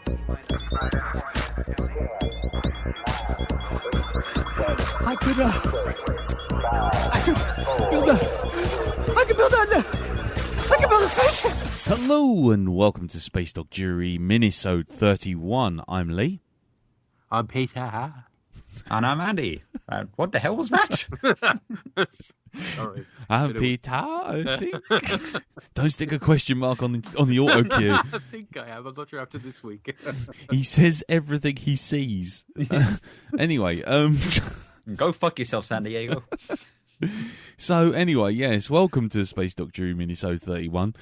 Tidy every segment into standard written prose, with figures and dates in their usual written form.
I could build a spaceship. Hello and welcome to Space Dog Jury Minisode 31. I'm Lee. I'm Peter. And I'm Andy. What the hell was that? Sorry. I'm Peter, I think. Don't stick a question mark on the auto cue. I think I am. I'm not sure after this week. He says everything he sees. Anyway, Go fuck yourself, San Diego. So anyway, yes, welcome to Space Dog Jury Minisode 31.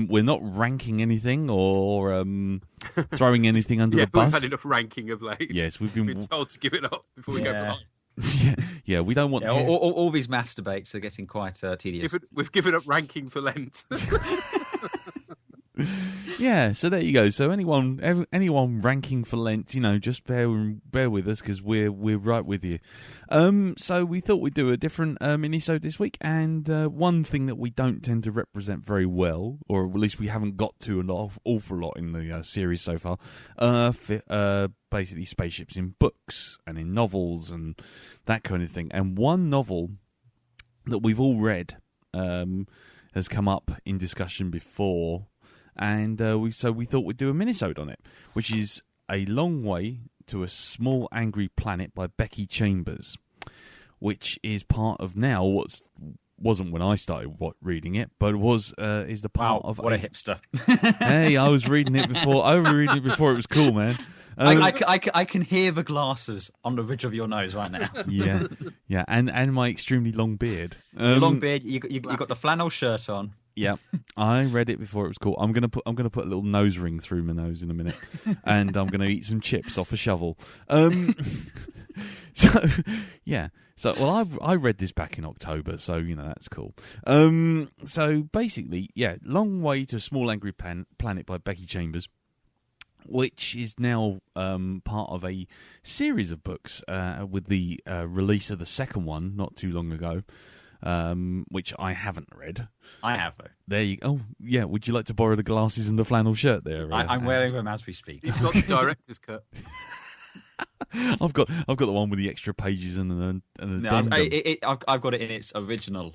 We're not ranking anything or throwing anything under the bus. We've had enough ranking of late. Yes, we've been told to give it up before we go behind. yeah, we don't want... all these maths debates are getting quite tedious. We've given up ranking for Lent. Yeah, so there you go. So anyone ranking for Lent, just bear with us because we're right with you. So we thought we'd do a different minisode this week, and one thing that we don't tend to represent very well, or at least we haven't got to an awful lot in the series so far, basically spaceships in books and in novels and that kind of thing. And one novel that we've all read has come up in discussion before. And we thought we'd do a minisode on it, which is A Long Way to a Small Angry Planet by Becky Chambers, which is part of now wasn't when I started reading it, but is the part of what a hipster. Hey, I was reading it before. It was cool, man. I can hear the glasses on the ridge of your nose right now. yeah, and my extremely long beard. Your long beard. You got the flannel shirt on. Yeah, I read it before it was cool. I'm gonna put a little nose ring through my nose in a minute, and I'm gonna eat some chips off a shovel. So I read this back in October, so that's cool. So basically, Long Way to a Small Angry Planet by Becky Chambers, which is now part of a series of books with the release of the second one not too long ago. Which I haven't read. I have though. There you go. Oh, yeah. Would you like to borrow the glasses and the flannel shirt there? I'm wearing them as we speak. He's got the director's cut. I've got the one with the extra pages and the addendum. I've got it in its original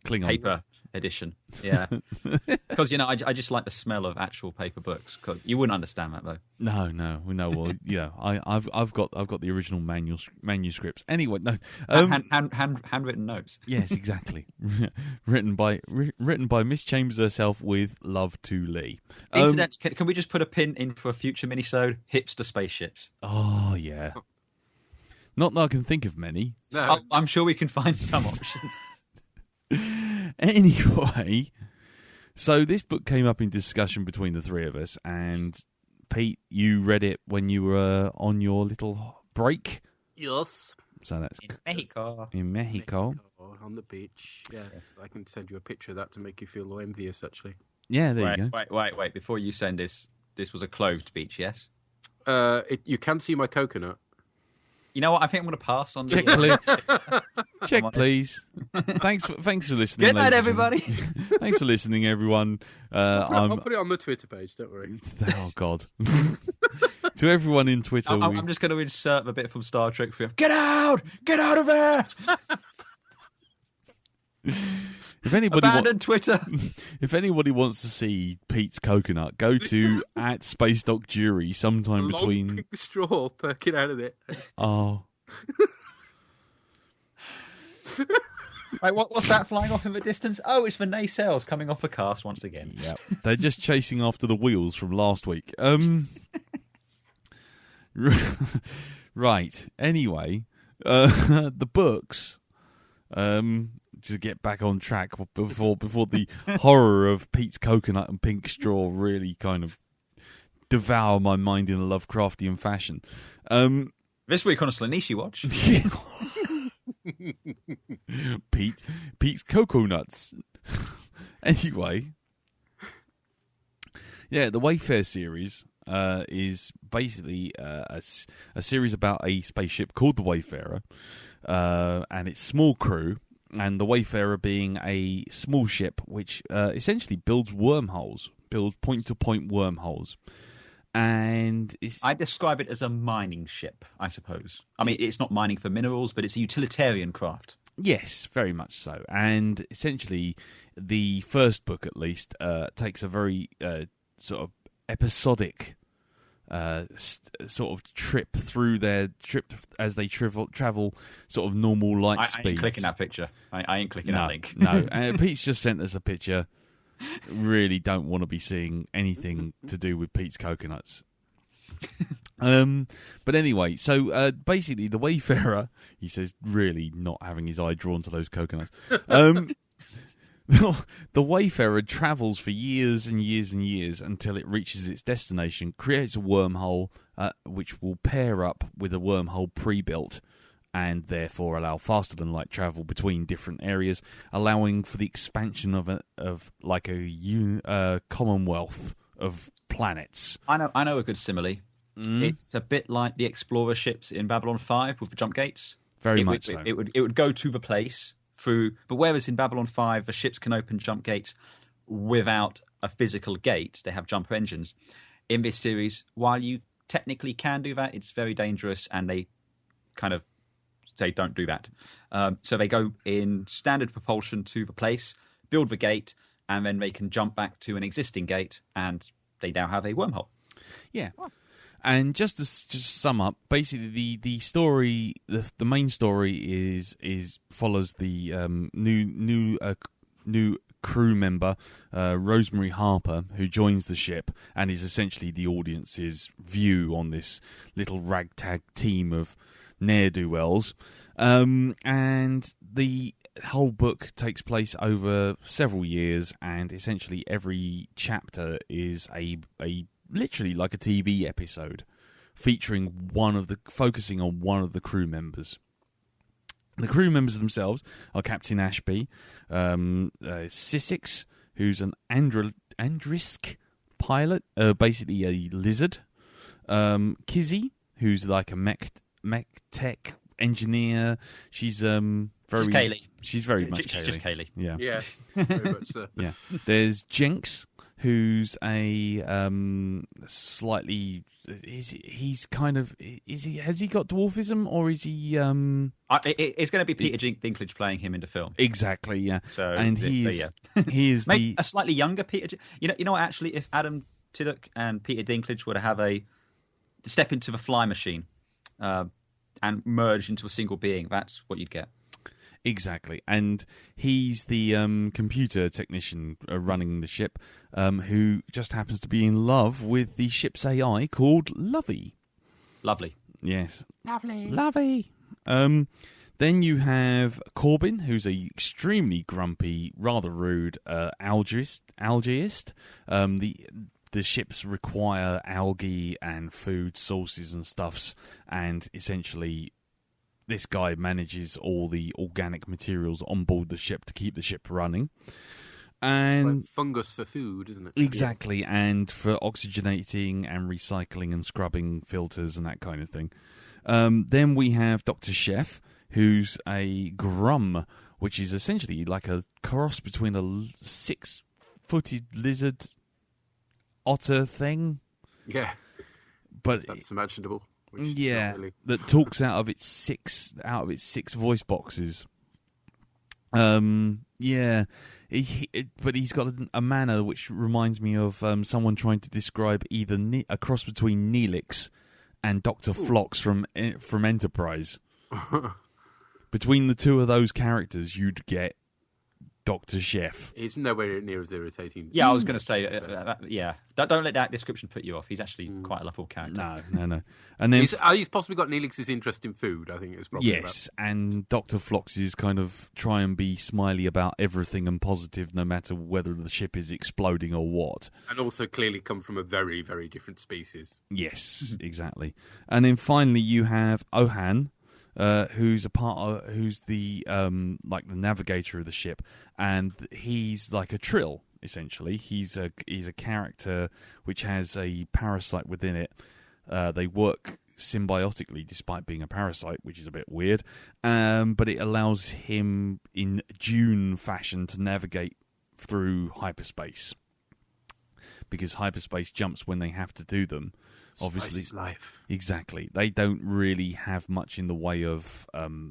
paper edition. Yeah, because I just like the smell of actual paper books. Cause you wouldn't understand that though. No. Well, I've got the original manuscripts. Anyway, no. Handwritten notes. Yes, exactly. written by Miss Chambers herself with love to Lee. Incidentally, can we just put a pin in for a future minisode? Hipster spaceships. Oh yeah. Not that I can think of many. No. I'm sure we can find some options. Anyway, so this book came up in discussion between the three of us, and Pete, you read it when you were on your little break. Yes. So that's in Mexico. In Mexico. On the beach. Yes, I can send you a picture of that to make you feel envious, actually. Yeah, there you go. Wait. Before you send this was a closed beach, yes? You can see my coconut. You know what? I think I'm going to pass on. Check, please. Thanks for listening. Good night, everybody. Thanks for listening, everyone. I'll put it on the Twitter page. Don't worry. Oh God. To everyone in Twitter, I'm just going to insert a bit from Star Trek for you. Get out of there. If anybody abandon Twitter. If anybody wants to see Pete's coconut, go to @SpaceDocJury sometime between. Long pink straw perking out of it. Oh. Wait, what's that flying off in the distance? Oh, it's the nacelles coming off the cast once again. Yeah, they're just chasing after the wheels from last week. Right. Anyway, the books. To get back on track before the horror of Pete's coconut and pink straw really kind of devour my mind in a Lovecraftian fashion. This week on a Slanishi Watch. Pete's coconuts. Anyway, the Wayfarer series is basically a series about a spaceship called the Wayfarer and its small crew. And the Wayfarer being a small ship which essentially builds point-to-point wormholes. And I describe it as a mining ship, I suppose. I mean, it's not mining for minerals, but it's a utilitarian craft. Yes, very much so. And essentially, the first book, at least, takes a very sort of episodic sort of trip as they travel sort of normal light speeds. I ain't clicking that picture. I ain't clicking that link. No, Pete's just sent us a picture. Really don't want to be seeing anything to do with Pete's coconuts. But anyway, so basically the Wayfarer, he says, really not having his eye drawn to those coconuts. The Wayfarer travels for years and years and years until it reaches its destination, creates a wormhole which will pair up with a wormhole pre-built and therefore allow faster than light travel between different areas, allowing for the expansion of a commonwealth of planets. I know a good simile. It's a bit like the Explorer ships in Babylon 5 with the jump gates. Very much so. It would go to the place through, but whereas in Babylon 5 the ships can open jump gates without a physical gate, they have jumper engines. In this series, while you technically can do that, it's very dangerous, and they kind of say don't do that. So they go in standard propulsion to the place, build the gate, and then they can jump back to an existing gate, and they now have a wormhole. Yeah. And just to sum up, basically the story, the main story is follows the new crew member, Rosemary Harper, who joins the ship and is essentially the audience's view on this little ragtag team of ne'er-do-wells. And the whole book takes place over several years, and essentially every chapter is a literally like a TV episode, focusing on one of the crew members. The crew members themselves are Captain Ashby, Sissix, who's an Andrisk pilot, basically a lizard, Kizzy, who's like a mech tech engineer. She's Kaylee. She's very much She's just Kaylee. Yeah. Yeah, very much so. Yeah. There's Jenks, who's a slightly has he got dwarfism, or is he it's going to be Peter Dinklage playing him in the film. Exactly, yeah. So and he is maybe a slightly younger Peter. You know what, actually, if Adam Tiddock and Peter Dinklage were to have a step into the fly machine and merge into a single being, that's what you'd get. Exactly, and he's the computer technician running the ship, who just happens to be in love with the ship's AI called Lovey. Lovely. Yes. Lovely. Then you have Corbin, who's a extremely grumpy, rather rude algaist. The ships require algae and food sources and stuffs, and essentially this guy manages all the organic materials on board the ship to keep the ship running. And it's like fungus for food, isn't it? Exactly, yeah. And for oxygenating and recycling and scrubbing filters and that kind of thing. Then we have Dr. Chef, who's a grum, which is essentially like a cross between a 6-footed lizard otter thing. Yeah, but that's imaginable. Yeah, really. That talks out of its six voice boxes. Yeah, but he's got a manner which reminds me of someone trying to describe either a cross between Neelix and Dr. Phlox from Enterprise. Between the two of those characters, you'd get Dr. Chef. He's nowhere near as irritating. Yeah, I was going to say, yeah. Don't let that description put you off. He's actually quite a lovable character. No. And then he's possibly got Neelix's interest in food, I think it's probably yes, and Dr. Phlox is kind of try and be smiley about everything and positive, no matter whether the ship is exploding or what. And also clearly come from a very, very different species. Yes, exactly. And then finally you have Ohan, who's the like the navigator of the ship, and he's like a Trill essentially. He's a character which has a parasite within it. They work symbiotically despite being a parasite, which is a bit weird. But it allows him in Dune fashion to navigate through hyperspace. because hyperspace jumps when they have to do them. Obviously, Spice is life. Exactly. They don't really have much in the way of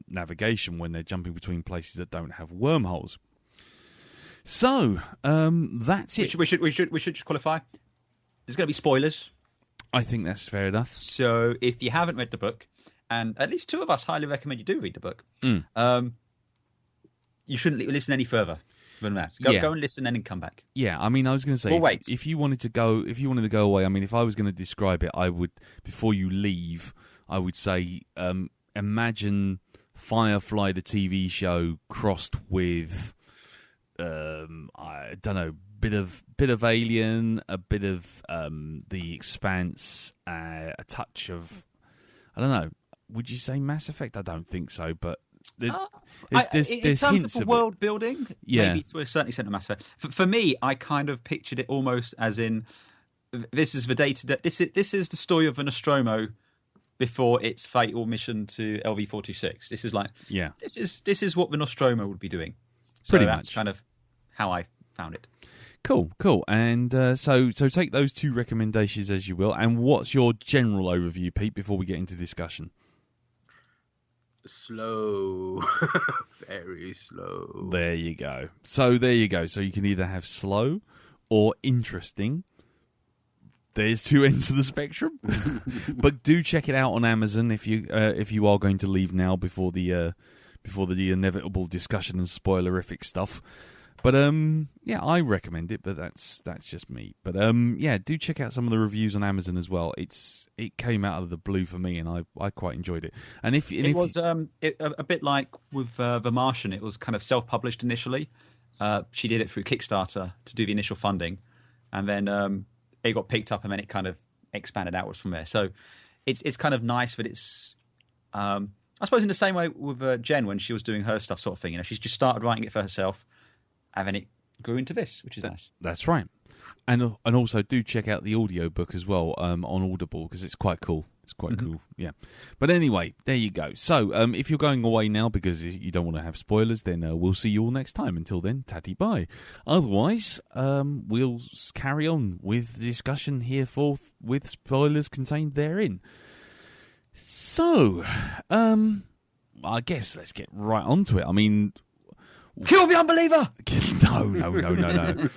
navigation when they're jumping between places that don't have wormholes. So that's it. We should just qualify. There's going to be spoilers. I think that's fair enough. So if you haven't read the book, and at least two of us highly recommend you do read the book, you shouldn't listen any further than that. Go and listen and then come back. Yeah, I mean, I was going to say, if you wanted to go away, I mean, if I was going to describe it, I would, before you leave, I would say, imagine Firefly, the TV show, crossed with, I don't know, bit of Alien, a bit of The Expanse, a touch of, I don't know. Would you say Mass Effect? I don't think so, but. There's in terms hints of of world building, yeah. maybe to a certain extent of Mass Effect. For me, I kind of pictured it almost as in this is the day-to-day. This is the story of a Nostromo before its fatal mission to LV-426. This is like this is what the Nostromo would be doing. So Pretty that's much. kind of how I found it. Cool. And so take those two recommendations as you will. And what's your general overview, Pete, before we get into discussion? Slow. Very slow. There you go. So you can either have slow or interesting. There's two ends of the spectrum. But do check it out on Amazon if you are going to leave now before the inevitable discussion and spoilerific stuff. But I recommend it, but that's just me. But do check out some of the reviews on Amazon as well. It came out of the blue for me, and I quite enjoyed it. And it was a bit like with The Martian. It was kind of self-published initially. She did it through Kickstarter to do the initial funding, and then it got picked up, and then it kind of expanded outwards from there. So it's kind of nice that it's. I suppose in the same way with Jen when she was doing her stuff, sort of thing. She's just started writing it for herself. And then it grew into this, which is nice. That's right. And also do check out the audiobook as well on Audible, because it's quite cool. It's quite cool, yeah. But anyway, there you go. So if you're going away now because you don't want to have spoilers, then we'll see you all next time. Until then, tatty bye. Otherwise, we'll carry on with the discussion here forth with spoilers contained therein. So, I guess let's get right onto it. I mean... Kill the unbeliever! No.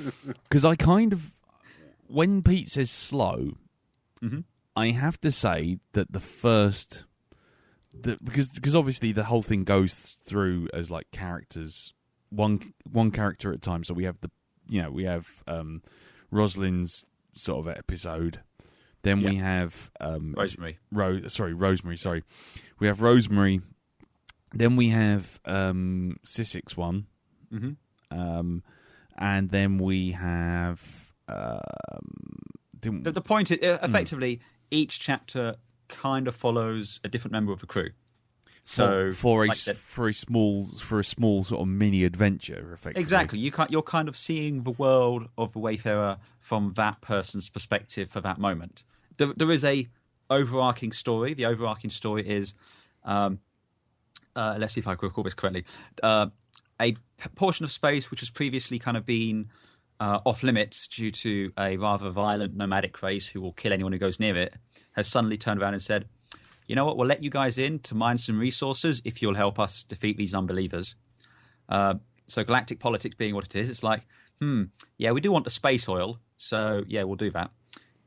Because I kind of... When Pete says slow, I have to say that the first... Because obviously the whole thing goes through as like characters, one character at a time. So we have Rosalind's sort of episode. Then we have... Rosemary. Rosemary, sorry. We have Rosemary. Then we have Sissik's one. And then we have... The point is, effectively, each chapter kind of follows a different member of the crew. So for a small sort of mini adventure, effectively. Exactly. You're kind of seeing the world of the Wayfarer from that person's perspective for that moment. There is a overarching story. The overarching story is... let's see if I can recall this correctly. A portion of space which has previously kind of been off limits due to a rather violent nomadic race who will kill anyone who goes near it, has suddenly turned around and said, you know what, we'll let you guys in to mine some resources if you'll help us defeat these unbelievers. So galactic politics being what it is, it's like, we do want the space oil, so yeah, we'll do that.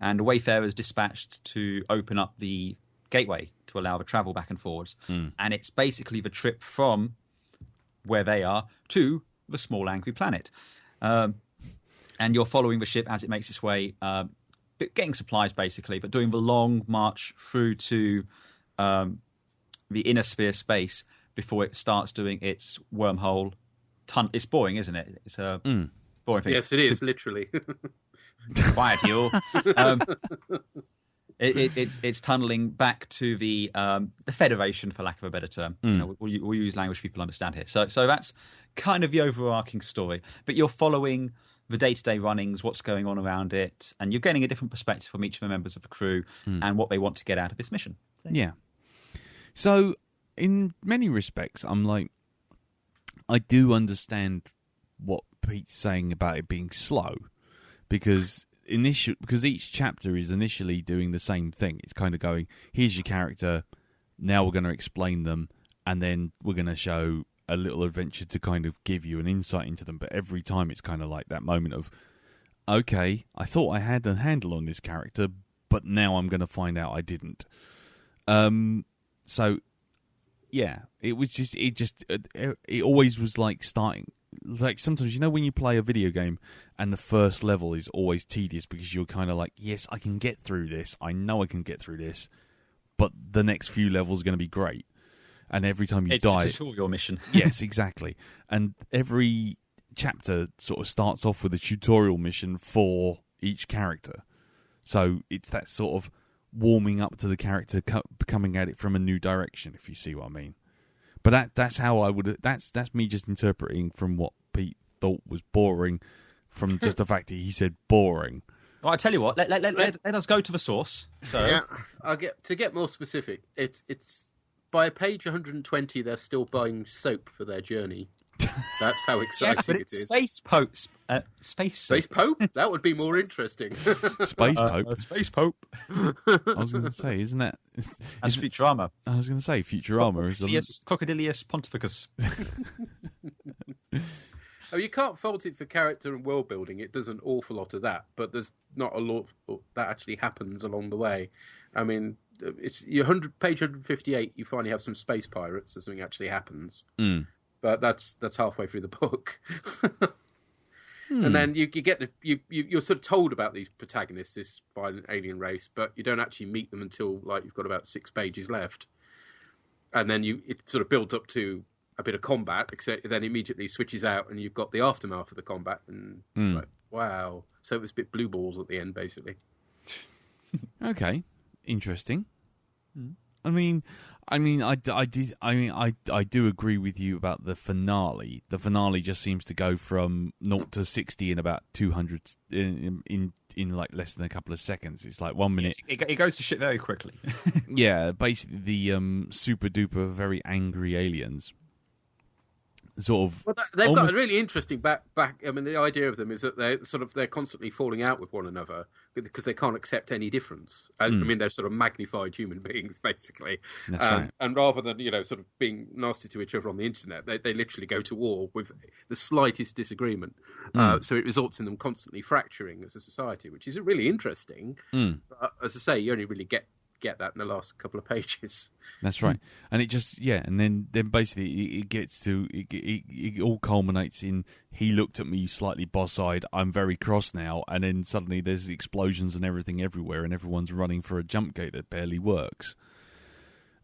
And the Wayfarer is dispatched to open up the gateway to allow the travel back and forwards. And it's basically the trip from where they are to the small angry planet. And you're following the ship as it makes its way, getting supplies basically, but doing the long march through to the inner sphere space before it starts doing its wormhole. It's boring, isn't it? It's a boring thing. Yes, it is, literally. Quiet, you all. It's tunneling back to the Federation, for lack of a better term. We'll use language people understand here. So that's kind of the overarching story. But you're following the day-to-day runnings, what's going on around it, and you're getting a different perspective from each of the members of the crew and what they want to get out of this mission. Yeah. So in many respects, I'm like, I do understand what Pete's saying about it being slow, because because each chapter is initially doing the same thing. It's kind of going, here's your character, now we're going to explain them, and then we're going to show a little adventure to kind of give you an insight into them. But every time it's kind of like that moment of, okay, I thought I had a handle on this character, but now I'm going to find out I didn't. So yeah, it always was like starting. Like sometimes, when you play a video game and the first level is always tedious because you're kind of like, yes, I can get through this. I know I can get through this, but the next few levels are going to be great. And every time you die, it's a tutorial mission. Yes, exactly. And every chapter sort of starts off with a tutorial mission for each character. So it's that sort of warming up to the character, coming at it from a new direction, if you see what I mean. But that's how I would. That's me just interpreting from what Pete thought was boring, from just the fact that he said boring. Well, I tell you what. Let us go to the source. So yeah, to get more specific. It's by page 120. They're still buying soap for their journey. That's how exciting yes, but it is. Space Pope. Space Pope? That would be more interesting. Space Pope? Space Pope. I was going to say, isn't that... That's Futurama. I was going to say, Futurama is... Crocodilius Pontificus. Oh, you can't fault it for character and world building. It does an awful lot of that, but there's not a lot that actually happens along the way. I mean, it's your page 158, you finally have some space pirates, so something actually happens. Mm. But that's halfway through the book. And then you get you're sort of told about these protagonists, this violent alien race, but you don't actually meet them until like you've got about 6 pages left. And then it sort of builds up to a bit of combat, except then immediately switches out and you've got the aftermath of the combat, and it's like, wow. So it was a bit blue balls at the end, basically. Okay, interesting. I do agree with you about the finale. The finale just seems to go from 0 to 60 in about 200 in like less than a couple of seconds. It's like 1 minute. Yes, it goes to shit very quickly. Yeah, basically the super duper very angry aliens. Sort of. Well, they've got a really interesting back. I mean, the idea of them is that they're constantly falling out with one another because they can't accept any difference. I mean, they're sort of magnified human beings, basically. That's right. And rather than sort of being nasty to each other on the internet, they literally go to war with the slightest disagreement. So it results in them constantly fracturing as a society, which is really interesting. But as I say, you only really get that in the last couple of pages. That's right. And it just, and then basically it gets to, it all culminates in, he looked at me slightly boss-eyed, I'm very cross now, and then suddenly there's explosions and everything everywhere, and everyone's running for a jump gate that barely works.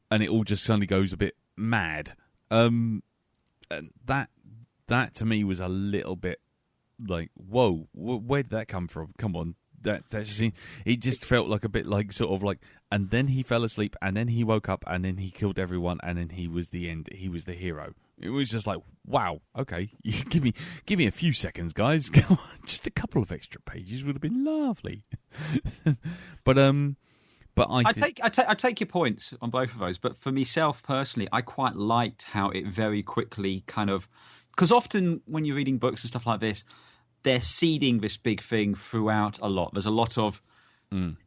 And it all just suddenly goes a bit mad. And that to me was a little bit like, whoa, where did that come from? Come on. It just felt like a bit like sort of like, and then he fell asleep, and then he woke up, and then he killed everyone, and then he was the end. He was the hero. It was just like, wow, okay, you give me a few seconds, guys. Come on, just a couple of extra pages would have been lovely. but I take your points on both of those. But for myself personally, I quite liked how it very quickly kind of, because often when you're reading books and stuff like this, they're seeding this big thing throughout a lot. There's a lot of...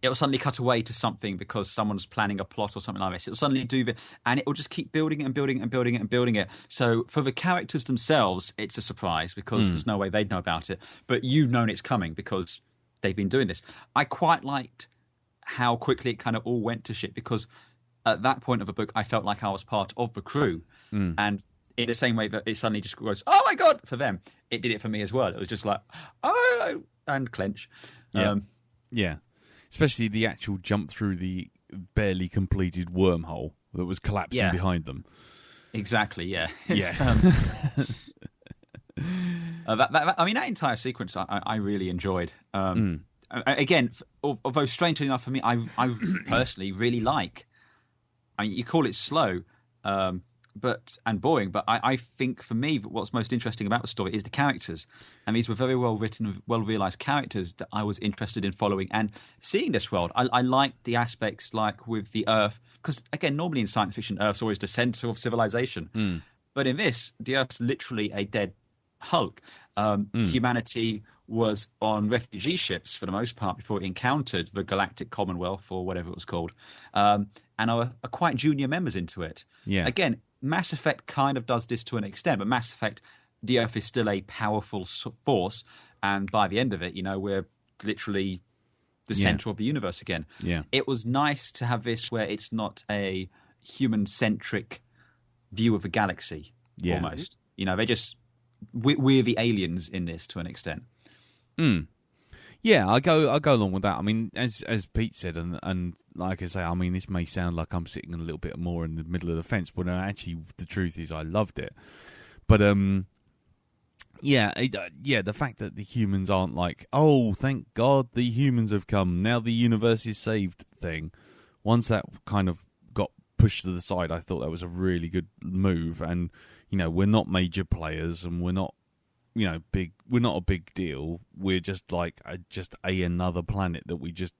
It'll suddenly cut away to something because someone's planning a plot or something like this. It'll suddenly do that, and it will just keep building it and building it and building it and building it. So for the characters themselves, it's a surprise because there's no way they'd know about it. But you've known it's coming because they've been doing this. I quite liked how quickly it kind of all went to shit, because at that point of the book, I felt like I was part of the crew. And in the same way that it suddenly just goes, oh my God, for them, it did it for me as well. It was just like, oh, and clench. Yeah. Especially the actual jump through the barely completed wormhole that was collapsing behind them. Exactly, yeah. Yeah. I mean, that entire sequence I really enjoyed. Again, although strangely enough for me, I personally really like. I mean, you call it slow, and boring, but I think for me what's most interesting about the story is the characters, and these were very well written, well realised characters that I was interested in following and seeing this world. I liked the aspects like with the Earth, because again, normally in science fiction, Earth's always the centre of civilization, but in this, the Earth's literally a dead hulk. Humanity was on refugee ships for the most part before it encountered the Galactic Commonwealth or whatever it was called, and are quite junior members into it. Yeah. Again, Mass Effect kind of does this to an extent, but Mass Effect, the Earth is still a powerful force, and by the end of it, we're literally the center of the universe again. Yeah. It was nice to have this where it's not a human-centric view of the galaxy, almost. We're the aliens in this to an extent. Yeah, I go along with that. I mean, as Pete said, and like I say, I mean, this may sound like I'm sitting a little bit more in the middle of the fence, but actually, the truth is, I loved it. But the fact that the humans aren't like, oh, thank God the humans have come, now the universe is saved thing. Once that kind of got pushed to the side, I thought that was a really good move. And we're not major players, and we're not. Big. We're not a big deal. We're just like another planet that we just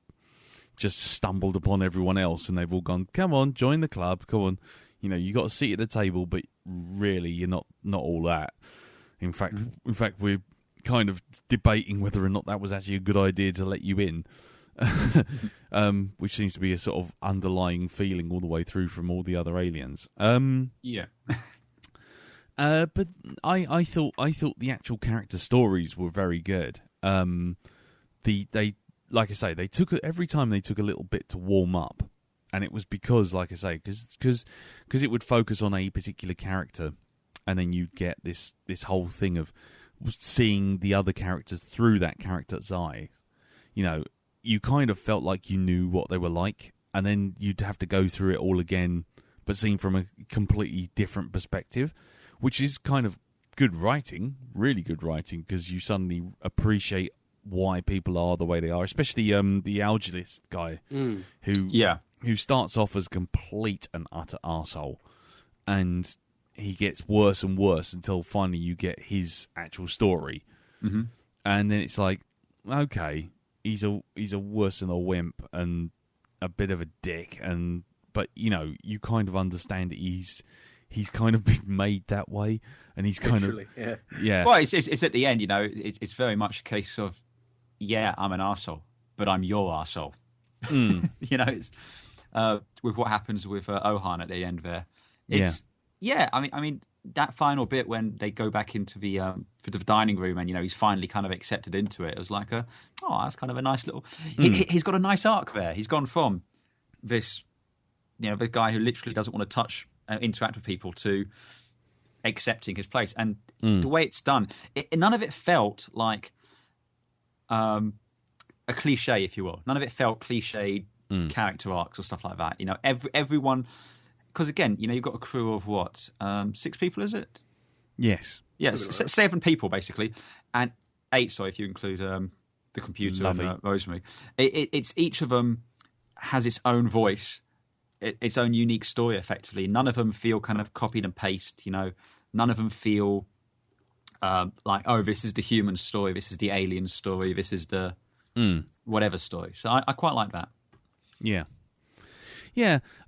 stumbled upon everyone else, and they've all gone, come on, join the club. Come on, you got a seat at the table, but really you're not all that. In fact, we're kind of debating whether or not that was actually a good idea to let you in, which seems to be a sort of underlying feeling all the way through from all the other aliens. But I thought the actual character stories were very good. They like I say, every time they took a little bit to warm up, and it was because, like I say, because it would focus on a particular character, and then you'd get this whole thing of seeing the other characters through that character's eye. You kind of felt like you knew what they were like, and then you'd have to go through it all again, but seen from a completely different perspective. Which is kind of good writing, really good writing, because you suddenly appreciate why people are the way they are, especially the algolist guy who starts off as complete and utter arsehole, and he gets worse and worse until finally you get his actual story, and then it's like, okay, he's a worse than a wimp and a bit of a dick, but you kind of understand that he's kind of been made that way, and he's kind of yeah. Well, it's at the end, it's very much a case of, I'm an arsehole, but I'm your arsehole. It's with what happens with Ohan at the end there. I mean that final bit when they go back into the dining room, and he's finally kind of accepted into it. It was like that's kind of a nice little. He's got a nice arc there. He's gone from this, the guy who literally doesn't want to touch. Interact with people to accepting his place, and the way it's done, none of it felt like a cliche, if you will. None of it felt cliche character arcs or stuff like that. Everyone, because again, you've got a crew of what, 6 people, is it? Yes. Yes, 7 people basically, and 8. Sorry, if you include the computer and Rosemary. It's each of them has its own voice. Its own unique story, effectively. None of them feel kind of copied and paste. None of them feel like, this is the human story, this is the alien story, this is the whatever story. So I quite like that. Yeah.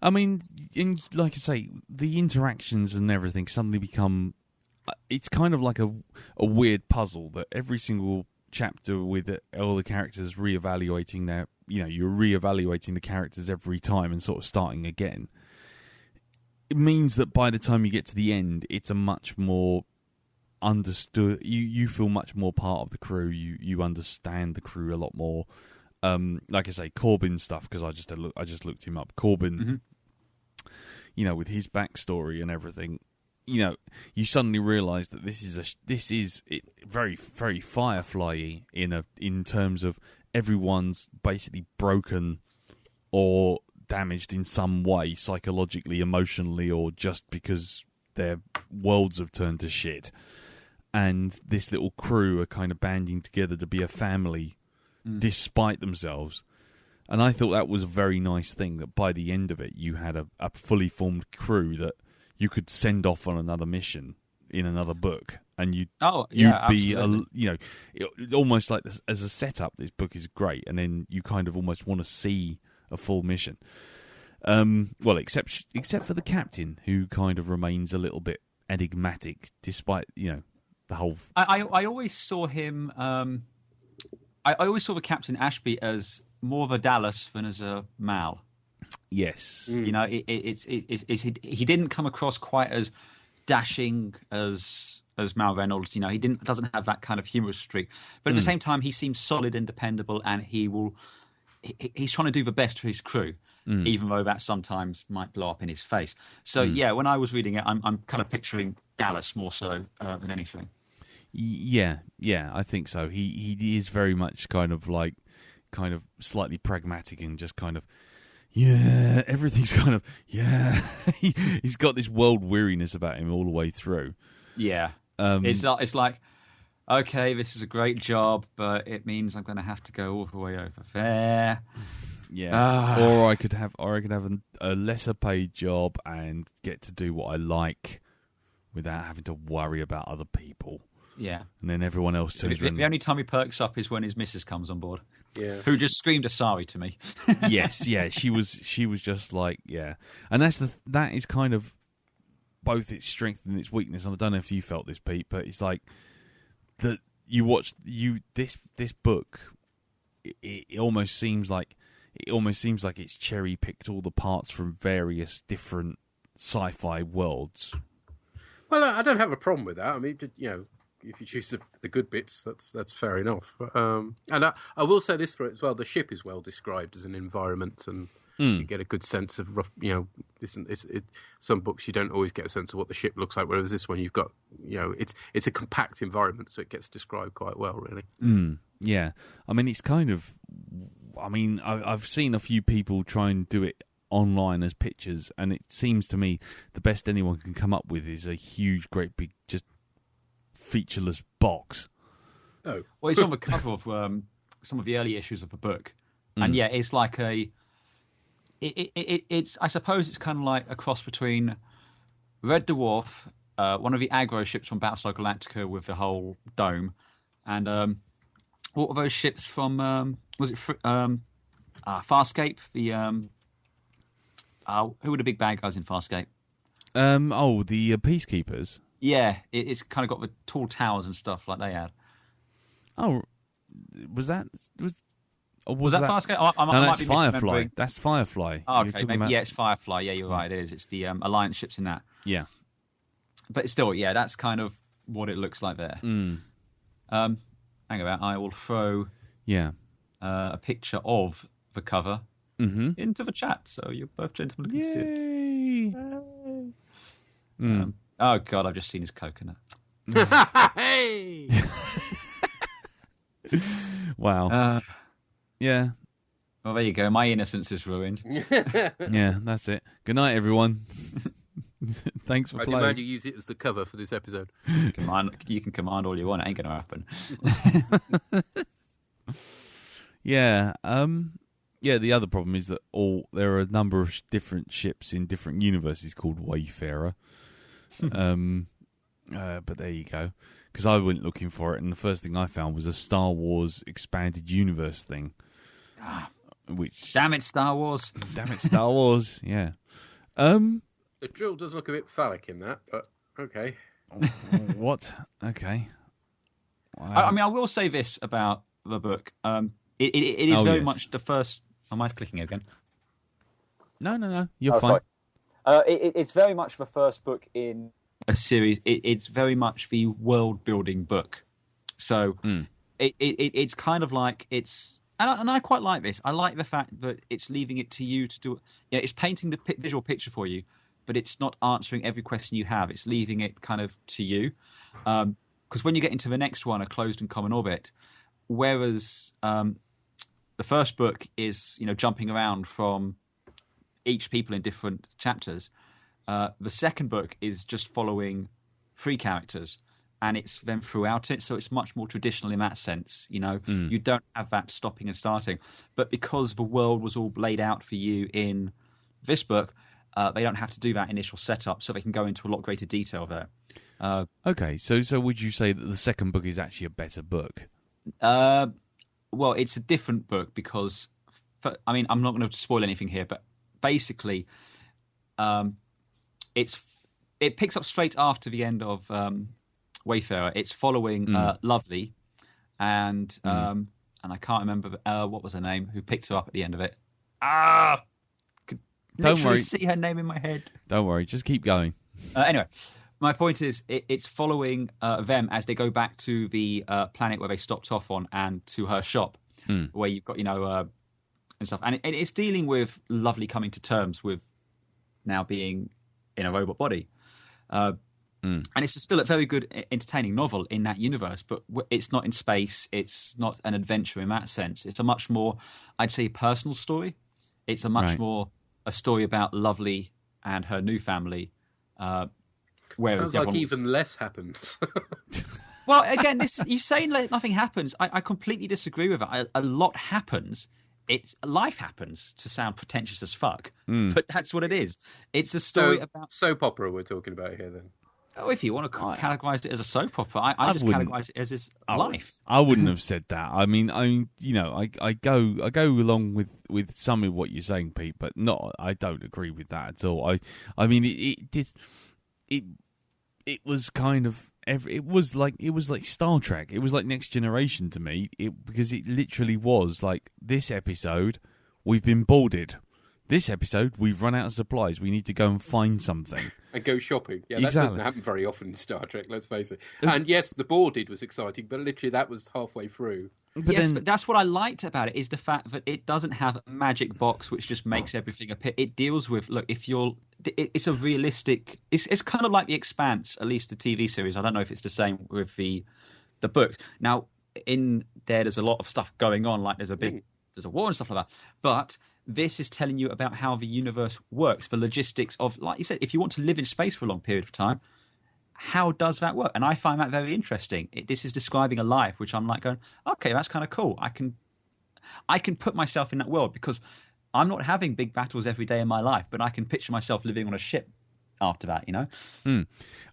I mean, like I say, the interactions and everything suddenly become. It's kind of like a weird puzzle that every single chapter with all the characters reevaluating their. You're reevaluating the characters every time and sort of starting again. It means that by the time you get to the end, it's a much more understood. You feel much more part of the crew. You understand the crew a lot more. Like I say, Corbin stuff, because I just looked him up. Corbin, with his backstory and everything, you suddenly realise that this is very, very Firefly-y in terms of. Everyone's basically broken or damaged in some way, psychologically, emotionally, or just because their worlds have turned to shit. And this little crew are kind of banding together to be a family despite themselves. And I thought that was a very nice thing, that by the end of it, you had a fully formed crew that you could send off on another mission in another book. And you'd be, almost like this, as a setup, this book is great, and then you kind of almost want to see a full mission. Well, except for the captain, who kind of remains a little bit enigmatic, despite the whole. I always saw him I always saw the Captain Ashby as more of a Dallas than as a Mal. Yes. You know, he didn't come across quite as dashing as Mal Reynolds. You know, doesn't have that kind of humorous streak. But at the same time, he seems solid and dependable, and he's trying to do the best for his crew, even though that sometimes might blow up in his face. So yeah, when I was reading it, I'm kind of picturing Dallas more so than anything. Yeah, I think so. He is very much kind of slightly pragmatic and just kind of, yeah, everything's kind of, yeah. He's got this world weariness about him all the way through. Yeah. It's like, okay, this is a great job, but it means I'm going to have to go all the way over there. Yeah. Or I could have a lesser paid job and get to do what I like without having to worry about other people. Yeah. And then everyone else turns around. The only time he perks up is when his missus comes on board. Yeah. Who just screamed Asari to me. Yes, yeah. She was just like, yeah. And that is kind of both its strength and its weakness. And I don't know if you felt this, Pete, but it's like that this book, it almost seems like it's cherry picked all the parts from various different sci-fi worlds. Well, I don't have a problem with that. I mean, you know, if you choose the good bits, that's fair enough. And I will say this for it as well: the ship is well described as an environment, and you get a good sense of rough. You know, some books you don't always get a sense of what the ship looks like, whereas this one you've got. You know, it's a compact environment, so it gets described quite well, really. Yeah, I mean, it's kind of. I mean, I've seen a few people try and do it online as pictures, and it seems to me the best anyone can come up with is a huge, great big, just featureless box. Oh, well, it's on the cover of some of the early issues of the book, and yeah, it's like it's I suppose it's kind of like a cross between Red Dwarf, one of the aggro ships from Battlestar Galactica with the whole dome, and what were those ships from? Was it Farscape? The who were the big bad guys in Farscape? The Peacekeepers. Yeah, it's kind of got the tall towers and stuff like they had. Oh, was that Farscape? No, that's Firefly. That's Firefly. Oh, okay, maybe, yeah, it's Firefly. Yeah, you're right. It is. It's the Alliance ships in that. Yeah, but still, yeah, that's kind of what it looks like there. Hang about. I will throw a picture of the cover into the chat, so you both gentlemen can see it. Oh God, I've just seen his coconut. Hey! Wow. Yeah. Well, there you go. My innocence is ruined. Yeah, that's it. Good night, everyone. Thanks for playing. I demand you use it as the cover for this episode. You can command all you want. It ain't going to happen. Yeah. Yeah, the other problem is that there are a number of different ships in different universes called Wayfarer. But there you go. Because I went looking for it, and the first thing I found was a Star Wars expanded universe thing. Which damn it, Star Wars! Damn it, Star Wars! Yeah. The drill does look a bit phallic in that, but okay. What? Okay. I mean, I will say this about the book. It is very much the first. Am I clicking again? No. You're fine. It's very much the first book in a series. It's very much the world-building book. So it's kind of like it's... And I quite like this. I like the fact that it's leaving it to you to do... Yeah, it's painting the visual picture for you, but it's not answering every question you have. It's leaving it kind of to you. Because when you get into the next one, A Closed and Common Orbit, whereas the first book is, jumping around from each people in different chapters, the second book is just following 3 characters, and it's them throughout it, so it's much more traditional in that sense. You don't have that stopping and starting, but because the world was all laid out for you in this book, they don't have to do that initial setup, so they can go into a lot greater detail there. Okay, so would you say that the second book is actually a better book? Well, it's a different book because, I'm not going to spoil anything here, but basically, it picks up straight after the end of Wayfarer. It's following Lovely, and and I can't remember what was her name, who picked her up at the end of it. Could Don't worry. see her name in my head. Don't worry, just keep going. Anyway, my point is, it's following them as they go back to the planet where they stopped off on, and to her shop, where you've got, and stuff. And it's dealing with Lovely coming to terms with now being in a robot body. And it's still a very good, entertaining novel in that universe, but it's not in space. It's not an adventure in that sense. It's a much more, I'd say, personal story. It's a much more a story about Lovely and her new family. Sounds like even less happens. Well, again, you saying nothing happens. I completely disagree with it. A lot happens. Life happens, to sound pretentious as fuck, but that's what it is. It's a story about soap opera we're talking about here, then. Oh, if you want to categorise it as a soap opera, I just categorise it as his life. I wouldn't have said that. I go along with some of what you're saying, Pete, but I don't agree with that at all. I mean, it was kind of. It was like Star Trek. It was like Next Generation to me, because it literally was like, this episode we've been boarded. This episode we've run out of supplies. We need to go and find something and go shopping. Yeah, that exactly. doesn't happen very often in Star Trek. Let's face it. And yes, the boarded was exciting, but literally that was halfway through. But that's what I liked about it, is the fact that it doesn't have a magic box which just makes everything appear. It deals with, look, it's a realistic. It's kind of like The Expanse, at least the TV series. I don't know if it's the same with the book. Now, in there's a lot of stuff going on, like there's a war and stuff like that. But this is telling you about how the universe works, the logistics of, like you said, if you want to live in space for a long period of time, how does that work? And I find that very interesting. This is describing a life which I'm like going, okay, that's kind of cool. I can put myself in that world, because I'm not having big battles every day in my life, but I can picture myself living on a ship after that,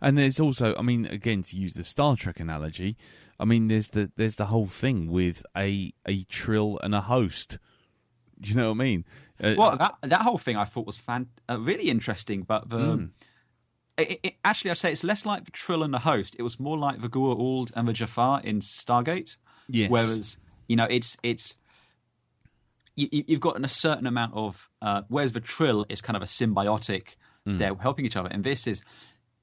And there's also, I mean, again, to use the Star Trek analogy, I mean, there's the whole thing with a trill and a host. Do you know what I mean? Well, that whole thing I thought was really interesting, but actually, I'd say it's less like the Trill and the host. It was more like the Goa'uld and the Jafar in Stargate. Yes. Whereas, you've got a certain amount of... whereas the Trill is kind of a symbiotic, they're helping each other. And this is...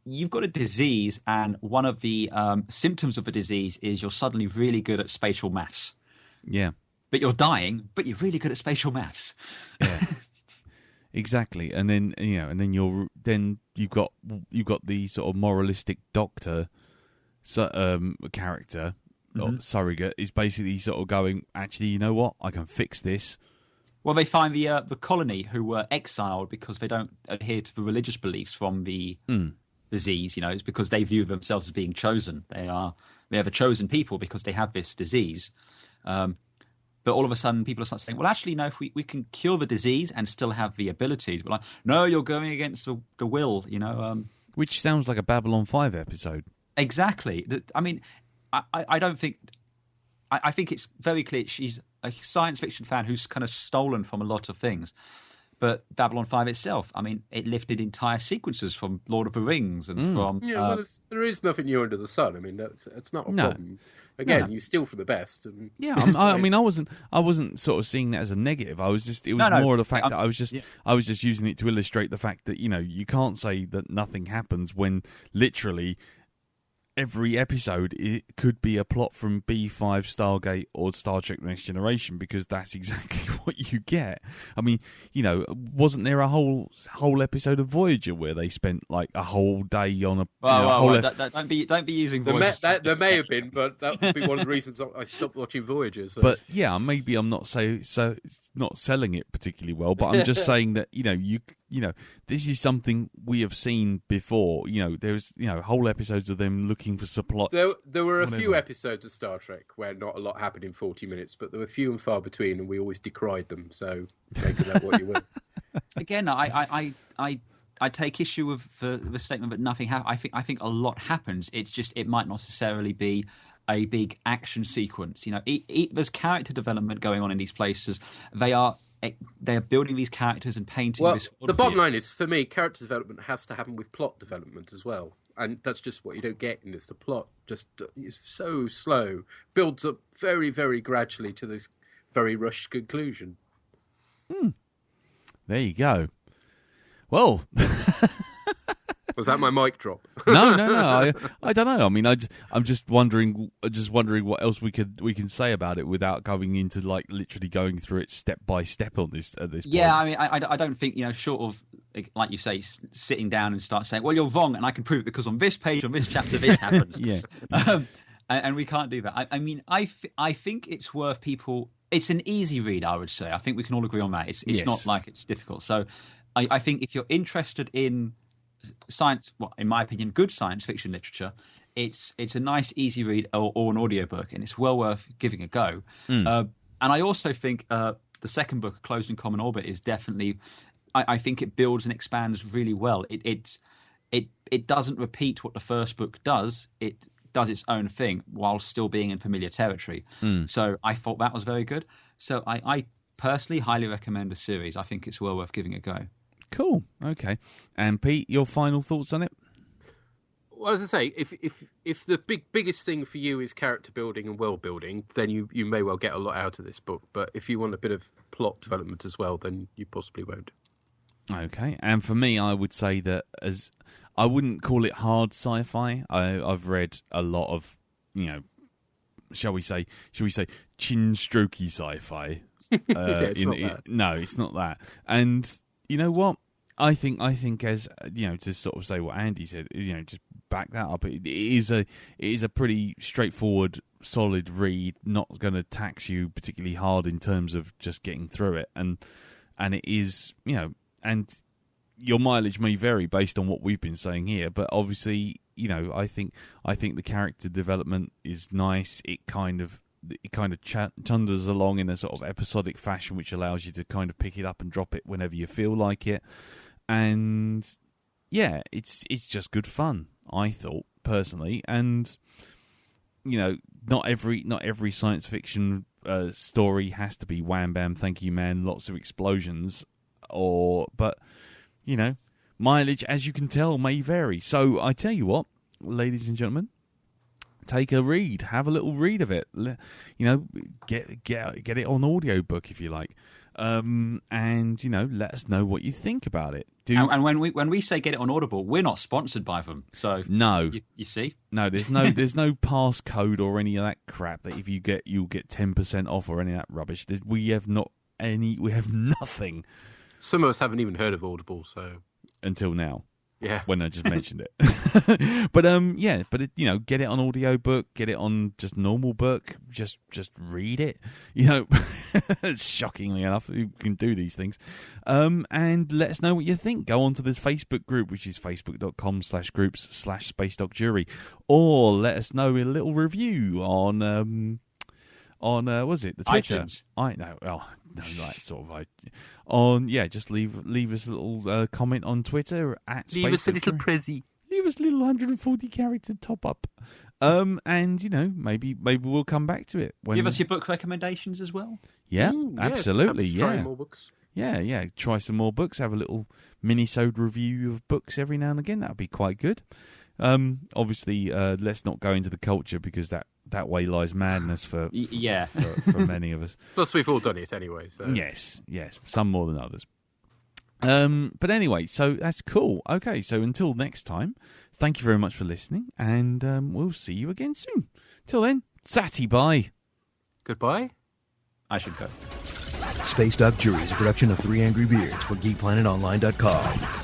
You've got a disease, and one of the symptoms of the disease is you're suddenly really good at spatial maths. Yeah. But you're dying, but you're really good at spatial maths. Yeah. Exactly, and then you've got the sort of moralistic doctor, character, or surrogate, is basically sort of going, actually, you know what? I can fix this. Well, they find the colony who were exiled because they don't adhere to the religious beliefs from the disease. It's because they view themselves as being chosen. They are a chosen people because they have this disease. But all of a sudden, people start saying, well, actually, no, if we can cure the disease and still have the abilities. But like, no, you're going against the will, Which sounds like a Babylon 5 episode. Exactly. I mean, I don't think... I think it's very clear she's a science fiction fan who's kind of stolen from a lot of things. But Babylon 5 itself, I mean, it lifted entire sequences from Lord of the Rings and from... Yeah, well, there is nothing new under the sun. I mean, that's not a problem. Again, you steal for the best. And... Yeah, I mean, I wasn't sort of seeing that as a negative. It was more of the fact that I was just using it to illustrate the fact that, you can't say that nothing happens when literally every episode it could be a plot from B5, Stargate, or Star Trek: The Next Generation, because that's exactly what you get. I mean, wasn't there a whole episode of Voyager where they spent like a whole day on a? Don't be using Voyager. There may have been, but that would be one of the reasons I stopped watching Voyager. So. But yeah, maybe I'm not not selling it particularly well, but I'm just saying that this is something we have seen before. There's whole episodes of them looking for supply. There were a few episodes of Star Trek where not a lot happened in 40 minutes, but there were few and far between, and we always decried them. So make of that what you will. Again, I take issue with the statement that nothing happens. I think a lot happens. It's just it might not necessarily be a big action sequence. There's character development going on in these places. They are building these characters and painting this. The bottom line is, for me, character development has to happen with plot development as well. and that's just what you don't get in this. The plot just is so slow, builds up very, very gradually to this very rushed conclusion. There you go. Well, was that my mic drop? no. I don't know. I mean, I'm just wondering what else we can say about it without going into like literally going through it step by step on this at this point. Yeah, I mean, I don't think, short of, like you say, sitting down and start saying, well, you're wrong, and I can prove it because on this page, on this chapter, this happens. Yeah. And we can't do that. I mean, I think it's worth people. It's an easy read, I would say. I think we can all agree on that. It's Yes. not like it's difficult. So I think if you're interested in science, well, in my opinion, good science fiction literature, it's a nice, easy read or an audiobook, and it's well worth giving a go. And I also think the second book, Closed in Common Orbit, is definitely. I think it builds and expands really well. It doesn't repeat what the first book does. It does its own thing while still being in familiar territory. So I thought that was very good. So I personally highly recommend the series. I think it's well worth giving a go. Cool. Okay. And Pete, your final thoughts on it? Well, as I say, if the biggest thing for you is character building and world building, then you may well get a lot out of this book. But if you want a bit of plot development as well, then you possibly won't. Okay. And for me, I would say that I wouldn't call it hard sci-fi. I've read a lot of, shall we say, chin-strokey sci-fi. It's not that. No, it's not that. And you know what? I think as to sort of say what Andy said, just back that up. It is a pretty straightforward, solid read. Not going to tax you particularly hard in terms of just getting through it, and it is and your mileage may vary based on what we've been saying here, but obviously, I think the character development is nice. It kind of chunders along in a sort of episodic fashion, which allows you to kind of pick it up and drop it whenever you feel like it. And yeah, it's just good fun, I thought personally. And not every science fiction story has to be wham bam, thank you man, lots of explosions, but mileage, as you can tell, may vary. So I tell you what, ladies and gentlemen, take a read, have a little read of it. Get it on audiobook if you like, and let us know what you think about it. And when we say get it on Audible, we're not sponsored by them. So no, you see, no, there's no passcode or any of that crap that if you get you'll get 10% off or any of that rubbish. We have nothing. Some of us haven't even heard of Audible, so until now. Yeah, when I just mentioned it. But get it on audiobook, get it on just normal book, just read it. Shockingly enough, you can do these things. And let us know what you think. Go on to this Facebook group, which is facebook.com/groups/SpaceDocJury, or let us know a little review on was it the Twitter? iTunes. I know. Oh, no, right, sort of. Just leave us a little comment on Twitter at leave us a little prezi. Leave us a little 140 character top up. And maybe we'll come back to it. Give us your book recommendations as well. Yeah, absolutely. Yes, yeah, try more books. Yeah. Try some more books. Have a little Minisode review of books every now and again. That'd be quite good. Obviously, let's not go into the culture because that way lies madness for many of us. Plus, we've all done it anyway. So. Yes, some more than others. But anyway, so that's cool. Okay, so until next time, thank you very much for listening, and we'll see you again soon. Till then, Satty bye. Goodbye. I should go. Space Doc Jury is a production of 3 Angry Beards for GeekPlanetOnline.com.